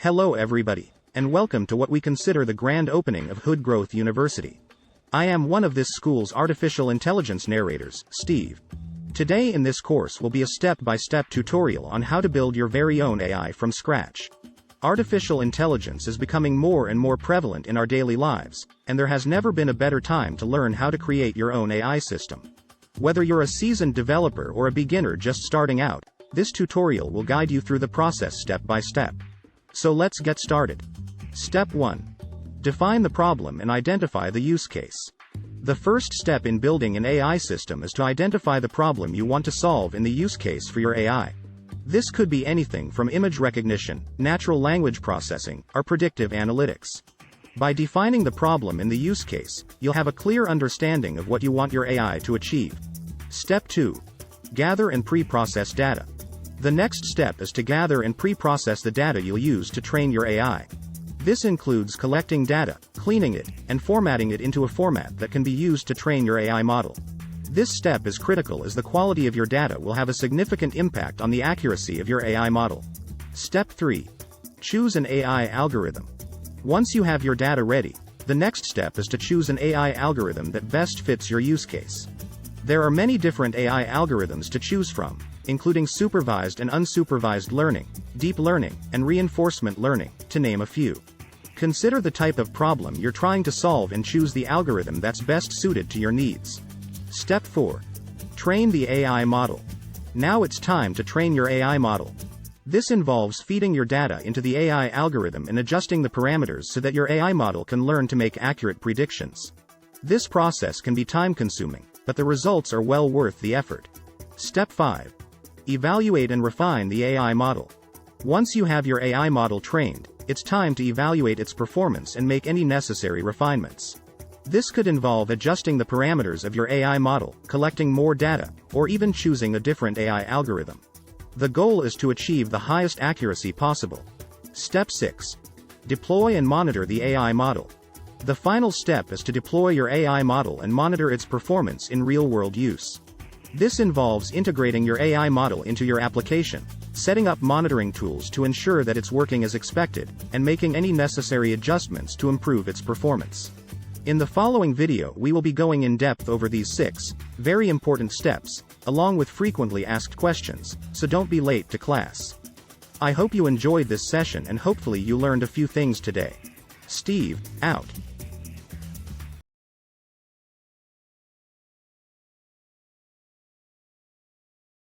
Hello everybody, and welcome to what we consider the grand opening of Hood Growth University. I am one of this school's artificial intelligence narrators, Steve. Today in this course will be a step-by-step tutorial on how to build your very own AI from scratch. Artificial intelligence is becoming more and more prevalent in our daily lives, and there has never been a better time to learn how to create your own AI system. Whether you're a seasoned developer or a beginner just starting out, this tutorial will guide you through the process step by step. So let's get started. Step 1. Define the problem and identify the use case. The first step in building an AI system is to identify the problem you want to solve in the use case for your AI. This could be anything from image recognition, natural language processing, or predictive analytics. By defining the problem in the use case, you'll have a clear understanding of what you want your AI to achieve. Step 2. Gather and pre-process data. The next step is to gather and pre-process the data you'll use to train your AI. This includes collecting data, cleaning it, and formatting it into a format that can be used to train your AI model. This step is critical as the quality of your data will have a significant impact on the accuracy of your AI model. Step 3. Choose an AI algorithm. Once you have your data ready, the next step is to choose an AI algorithm that best fits your use case. There are many different AI algorithms to choose from, including supervised and unsupervised learning, deep learning, and reinforcement learning, to name a few. Consider the type of problem you're trying to solve and choose the algorithm that's best suited to your needs. Step 4. Train the AI model. Now it's time to train your AI model. This involves feeding your data into the AI algorithm and adjusting the parameters so that your AI model can learn to make accurate predictions. This process can be time-consuming, but the results are well worth the effort. Step 5. Evaluate and refine the AI model. Once you have your AI model trained, it's time to evaluate its performance and make any necessary refinements. This could involve adjusting the parameters of your AI model, collecting more data, or even choosing a different AI algorithm. The goal is to achieve the highest accuracy possible. Step 6. Deploy and monitor the AI model. The final step is to deploy your AI model and monitor its performance in real-world use. This involves integrating your AI model into your application, setting up monitoring tools to ensure that it's working as expected, and making any necessary adjustments to improve its performance. In the following video we will be going in depth over these 6 very important steps, along with frequently asked questions, so don't be late to class. I hope you enjoyed this session and hopefully you learned a few things today. Steve, out.